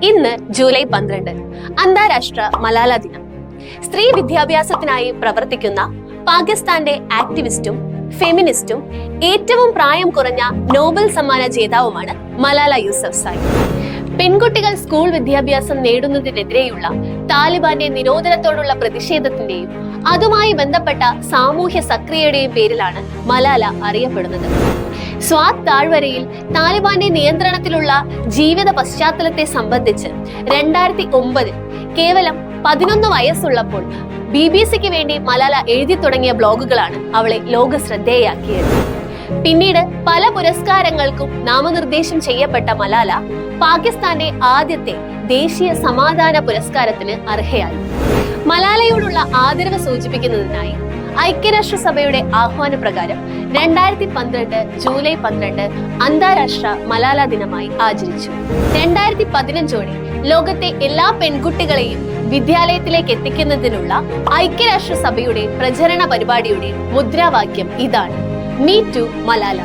ഇന്ന് ജൂലൈ 12 അന്താരാഷ്ട്ര മലാല ദിനം. സ്ത്രീ വിദ്യാഭ്യാസത്തിനായി പ്രവർത്തിക്കുന്ന പാകിസ്ഥാന്റെ ആക്ടിവിസ്റ്റും ഫെമിനിസ്റ്റും ഏറ്റവും പ്രായം കുറഞ്ഞ നോബൽ സമ്മാന ജേതാവുമാണ് മലാല യൂസഫ്സായി. പെൺകുട്ടികൾ സ്കൂൾ വിദ്യാഭ്യാസം നേടുന്നതിനെതിരെയുള്ള താലിബാന്റെ നിരോധനത്തോടുള്ള പ്രതിഷേധത്തിന്റെയും അതുമായി ബന്ധപ്പെട്ട സാമൂഹ്യ സക്രിയതയുടെയും പേരിലാണ് മലാല അറിയപ്പെടുന്നത്. സ്വാത് താഴ്വരയിൽ താലിബാന്റെ നിയന്ത്രണത്തിലുള്ള ജീവിത പശ്ചാത്തലത്തെ സംബന്ധിച്ച് 2009 കേവലം 11 വയസ്സുള്ളപ്പോൾ BBC വേണ്ടി മലാല എഴുതി തുടങ്ങിയ ബ്ലോഗുകളാണ് അവളെ ലോക ശ്രദ്ധേയയാക്കിയത്. പിന്നീട് പല പുരസ്കാരങ്ങൾക്കും നാമനിർദ്ദേശം ചെയ്യപ്പെട്ട മലാല പാകിസ്ഥാന്റെ ആദ്യത്തെ ദേശീയ സമാധാന പുരസ്കാരത്തിന് അർഹയായി. മലാലയോടുള്ള ആദരവ് സൂചിപ്പിക്കുന്നതിനായി ഐക്യരാഷ്ട്രസഭയുടെ ആഹ്വാനപ്രകാരം 2012 ജൂലൈ 12 അന്താരാഷ്ട്ര മലാല ദിനമായി ആചരിച്ചു. 2015 ലോകത്തെ എല്ലാ പെൺകുട്ടികളെയും വിദ്യാലയത്തിലേക്ക് എത്തിക്കുന്നതിനുള്ള ഐക്യരാഷ്ട്രസഭയുടെ പ്രചരണ പരിപാടിയുടെ മുദ്രാവാക്യം ഇതാണ്: മീ ടു മലാല.